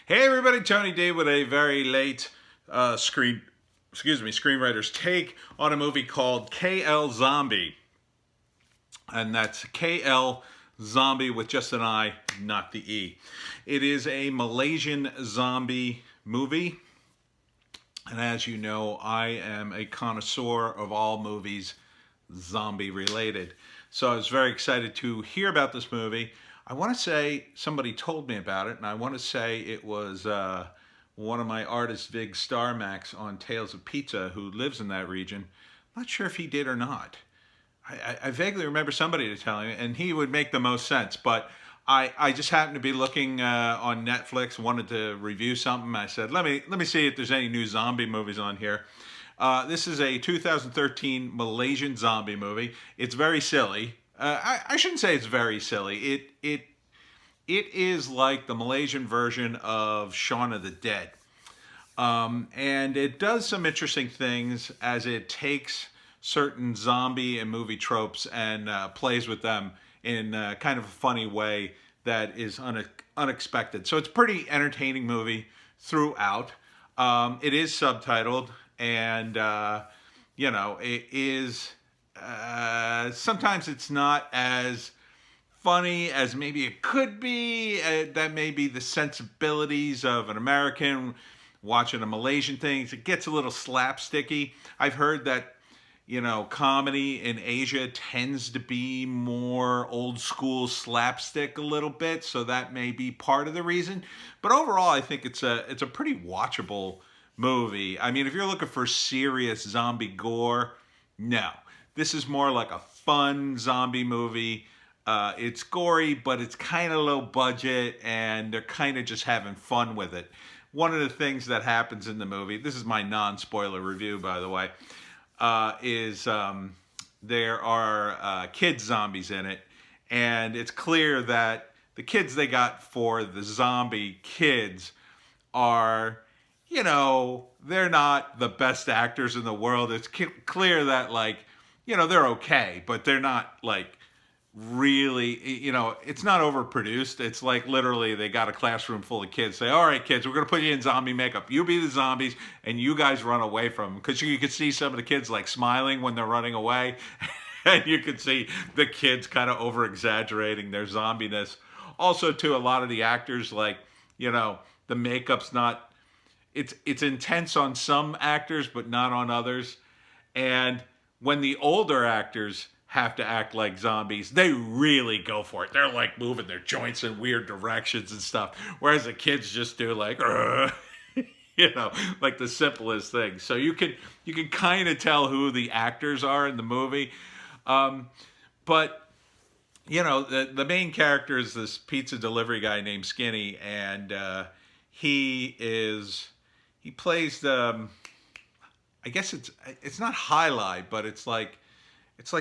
Hey everybody, Tony D with a very late screenwriter's take on a movie called KL Zombie. And that's KL Zombie with just an I, not the E. It is a Malaysian zombie movie. And as you know, I am a connoisseur of all movies zombie related. So I was very excited to hear about this movie. I want to say somebody told me about it, and I want to say it was one of my artists, Vig Starmax, on Tales of Pizza, who lives in that region. I'm not sure if he did or not. I vaguely remember somebody to tell me, and he would make the most sense. But I just happened to be looking on Netflix, wanted to review something. I said, let me see if there's any new zombie movies on here. This is a 2013 Malaysian zombie movie. It's very silly. I shouldn't say it's very silly. It is like the Malaysian version of Shaun of the Dead. And it does some interesting things as it takes certain zombie and movie tropes and plays with them in kind of a funny way that is unexpected. So it's a pretty entertaining movie throughout. It is subtitled, and it is. Sometimes it's not as funny as maybe it could be. That may be the sensibilities of an American watching a Malaysian thing. It gets a little slapsticky. I've heard that comedy in Asia tends to be more old school slapstick a little bit, so that may be part of the reason. But overall, I think it's a pretty watchable movie. I mean, if you're looking for serious zombie gore, no. This is more like a fun zombie movie. It's gory, but it's kind of low budget, and they're kind of just having fun with it. One of the things that happens in the movie, this is my non-spoiler review, by the way, is there are kid zombies in it, and it's clear that the kids they got for the zombie kids are, they're not the best actors in the world. It's clear that, they're okay, but they're not, really, it's not overproduced. It's like literally they got a classroom full of kids. Say, all right, kids, we're going to put you in zombie makeup. You be the zombies, and you guys run away from them. Because you could see some of the kids, smiling when they're running away. And you could see the kids kind of over-exaggerating their zombiness. Also, too, a lot of the actors, the makeup's not... It's intense on some actors, but not on others. And when the older actors have to act like zombies, they really go for it. They're moving their joints in weird directions and stuff. Whereas the kids just do the simplest thing. So you can kind of tell who the actors are in the movie. But the main character is this pizza delivery guy named Skinny, and he plays the, I guess it's not highlight, but it's like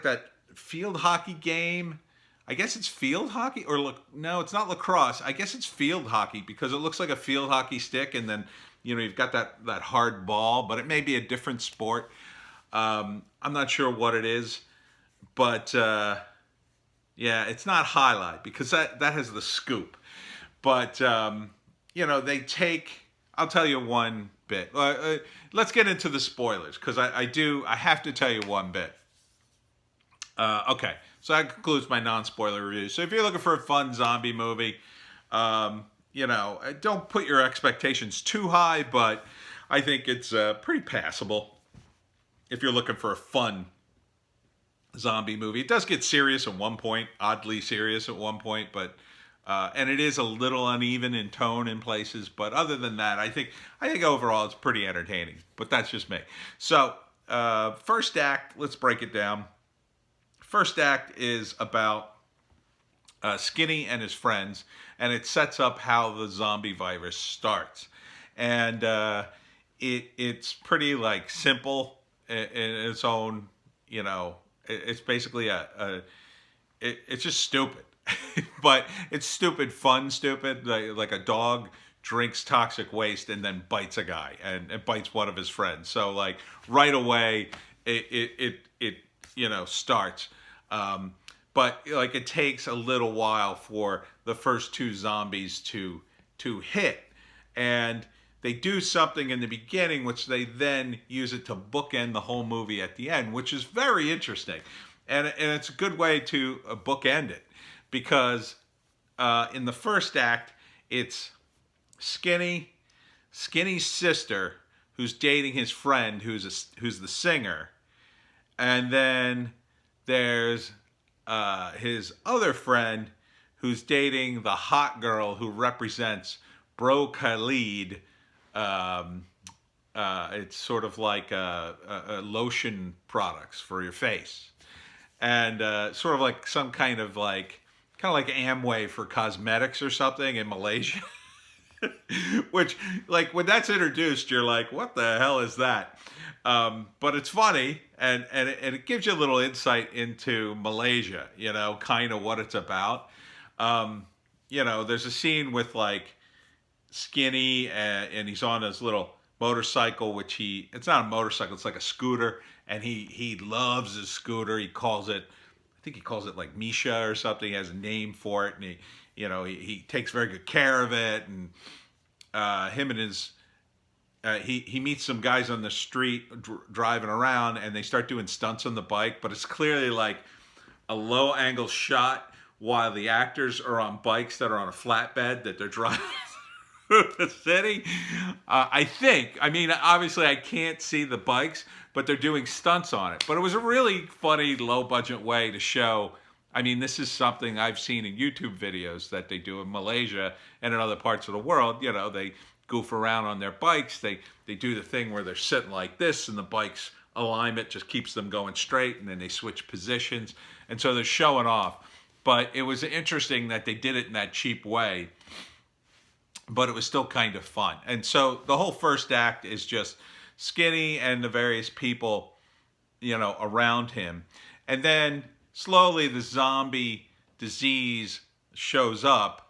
that field hockey game. I guess it's field hockey, or no, it's not lacrosse. I guess it's field hockey because it looks like a field hockey stick, and then you've got that hard ball, but it may be a different sport. I'm not sure what it is, but yeah, it's not highlight because that has the scoop. But they take. I'll tell you one bit. Let's get into the spoilers because I have to tell you one bit. Okay, so that concludes my non-spoiler review. So if you're looking for a fun zombie movie, don't put your expectations too high, but I think it's pretty passable if you're looking for a fun zombie movie. It does get serious at one point, oddly serious at one point, but and it is a little uneven in tone in places. But other than that, I think overall it's pretty entertaining. But that's just me. So first act, let's break it down. First act is about Skinny and his friends, and it sets up how the zombie virus starts. And it's pretty simple in its own. It's basically it's just stupid, but it's stupid fun stupid. Like a dog drinks toxic waste and then bites a guy, and it bites one of his friends. So right away it starts. But it takes a little while for the first two zombies to hit, and they do something in the beginning which they then use it to bookend the whole movie at the end, which is very interesting. And it's a good way to bookend it, because in the first act, it's Skinny's sister who's dating his friend who's the singer, and then there's his other friend who's dating the hot girl who represents Bro Khalid. It's sort of like a lotion products for your face, and sort of like some kind of like Amway for cosmetics or something in Malaysia. Which, like, when that's introduced, you're like, what the hell is that? But it's funny, and it gives you a little insight into Malaysia, kind of what it's about. There's a scene with, like, Skinny, and he's on his little motorcycle, it's not a motorcycle, it's like a scooter, and he loves his scooter. I think he calls it like Misha or something. He has a name for it, and he takes very good care of it. And he meets some guys on the street driving around, and they start doing stunts on the bike. But it's clearly like a low angle shot while the actors are on bikes that are on a flatbed that they're driving through the city. I think. I mean, obviously, I can't see the bikes, but they're doing stunts on it. But it was a really funny, low-budget way to show. I mean, this is something I've seen in YouTube videos that they do in Malaysia and in other parts of the world. They goof around on their bikes. They do the thing where they're sitting like this, and the bike's alignment just keeps them going straight, and then they switch positions. And so they're showing off. But it was interesting that they did it in that cheap way, but it was still kind of fun. And so the whole first act is just Skinny and the various people, around him. And then slowly the zombie disease shows up,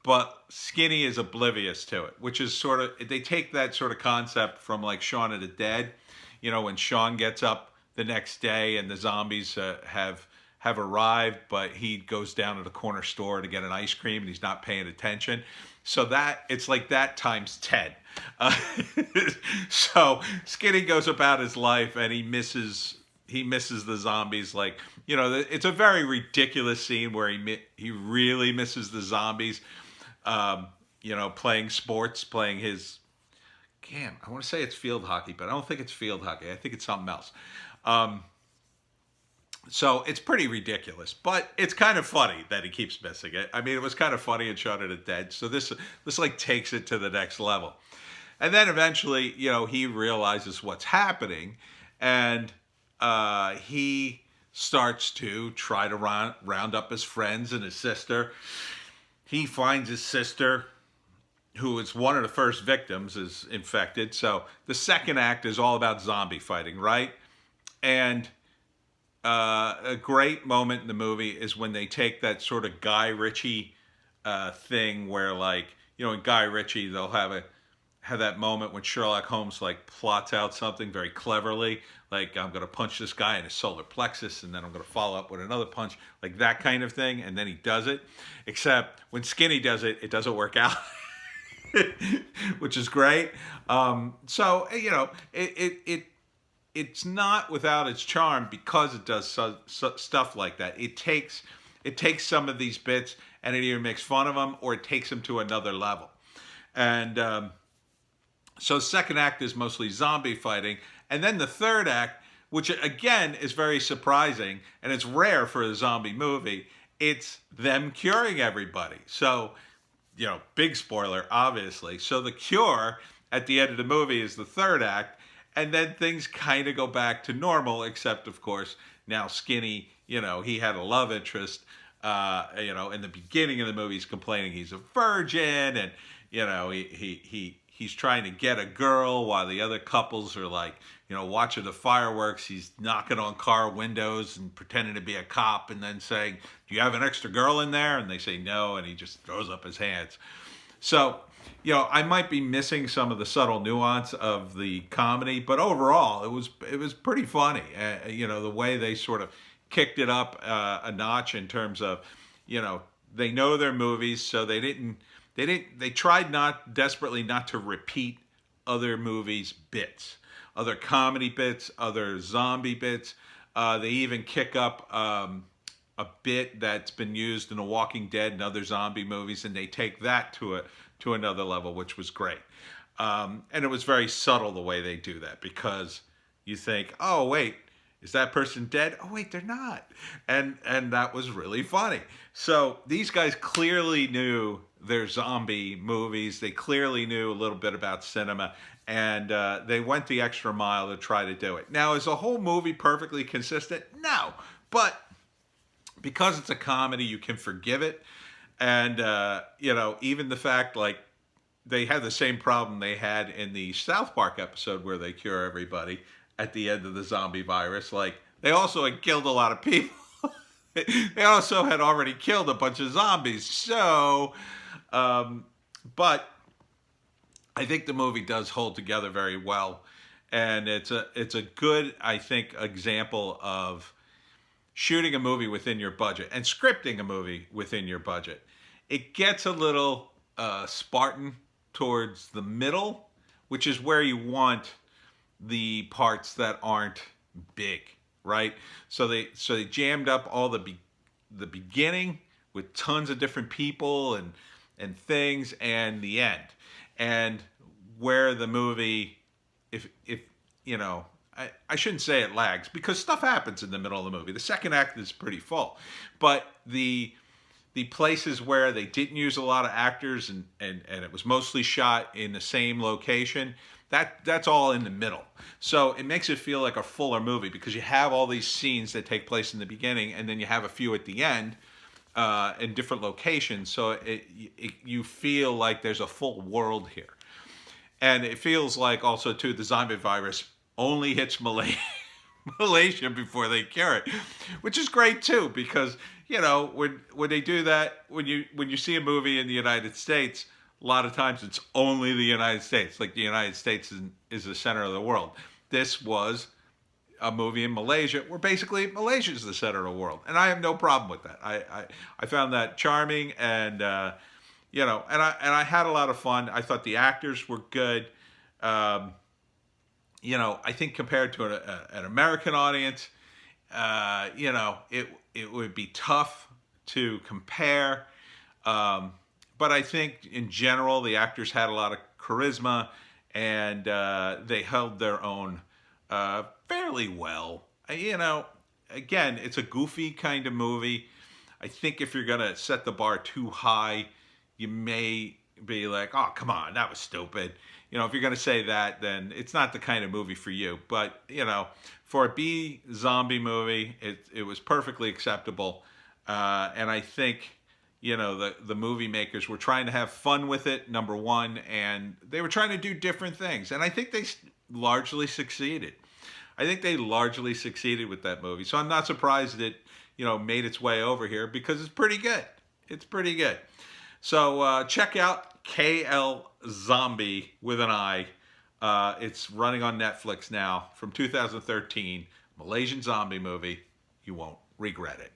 but Skinny is oblivious to it, which is sort of, they take that sort of concept from like Shaun of the Dead, when Shaun gets up the next day and the zombies have arrived, but he goes down to the corner store to get an ice cream and he's not paying attention. So it's like that times 10. So Skinny goes about his life, and he misses the zombies. Like, it's a very ridiculous scene where he really misses the zombies. Playing sports, playing his, I want to say it's field hockey, but I don't think it's field hockey. I think it's something else. So it's pretty ridiculous, but it's kind of funny that he keeps missing it. I mean, it was kind of funny in Shaun of the Dead. So this like takes it to the next level. And then eventually, he realizes what's happening, and he starts to try to round up his friends and his sister. He finds his sister, who is one of the first victims, is infected. So the second act is all about zombie fighting, right? And a great moment in the movie is when they take that sort of Guy Ritchie thing where, like, in Guy Ritchie, they'll have that moment when Sherlock Holmes like plots out something very cleverly, like, I'm going to punch this guy in his solar plexus, and then I'm going to follow up with another punch, like that kind of thing, and then he does it. Except when Skinny does it, it doesn't work out, which is great. So it's not without its charm because it does stuff like that. It takes some of these bits and it either makes fun of them or it takes them to another level. And so second act is mostly zombie fighting. And then the third act, which again is very surprising and it's rare for a zombie movie, it's them curing everybody. So, big spoiler, obviously. So the cure at the end of the movie is the third act. And then things kind of go back to normal, except, of course, now Skinny, he had a love interest. In the beginning of the movie, he's complaining he's a virgin, and, he's trying to get a girl while the other couples are like, watching the fireworks. He's knocking on car windows and pretending to be a cop and then saying, do you have an extra girl in there? And they say no, and he just throws up his hands. So, I might be missing some of the subtle nuance of the comedy, but overall, it was pretty funny. The way they sort of kicked it up a notch in terms of, they know their movies, so they didn't They tried not desperately not to repeat other movies' bits, other comedy bits, other zombie bits. They even kick up a bit that's been used in The Walking Dead and other zombie movies, and they take that to another level, which was great. And it was very subtle the way they do that, because you think, oh wait, is that person dead? Oh wait, they're not, and that was really funny. So these guys clearly knew their zombie movies. They clearly knew a little bit about cinema, and they went the extra mile to try to do it. Now, is the whole movie perfectly consistent? No, but because it's a comedy, you can forgive it. And even the fact, like, they had the same problem they had in the South Park episode where they cure everybody at the end of the zombie virus. Like, they also had killed a lot of people. They also had already killed a bunch of zombies. So, but I think the movie does hold together very well, and it's a good, I think, example of shooting a movie within your budget and scripting a movie within your budget. It gets a little Spartan towards the middle, which is where you want the parts that aren't big, right? So they jammed up all the beginning with tons of different people and things, and the end. And where the movie, if you know, I shouldn't say it lags, because stuff happens in the middle of the movie. The second act is pretty full, but the places where they didn't use a lot of actors and it was mostly shot in the same location, that's all in the middle. So it makes it feel like a fuller movie, because you have all these scenes that take place in the beginning, and then you have a few at the end in different locations. So you feel like there's a full world here. And it feels like also, too, the zombie virus only hits Malaysia before they cure it, which is great too, because when they do that, when you see a movie in the United States, a lot of times it's only the United States. Like, the United States is the center of the world. This was a movie in Malaysia where basically Malaysia is the center of the world, and I have no problem with that. I found that charming, and and I had a lot of fun. I thought the actors were good. I think compared to an American audience, it would be tough to compare. But I think in general, the actors had a lot of charisma, and they held their own fairly well. Again, it's a goofy kind of movie. I think if you're going to set the bar too high, you may be like, oh, come on, that was stupid. If you're going to say that, then it's not the kind of movie for you. But, for a B zombie movie, it was perfectly acceptable. And I think, the movie makers were trying to have fun with it, number one, and they were trying to do different things. And I think they largely succeeded. I think they largely succeeded with that movie. So I'm not surprised it, made its way over here, because it's pretty good. It's pretty good. So check out KL Zombie with an I. It's running on Netflix now, from 2013. Malaysian zombie movie. You won't regret it.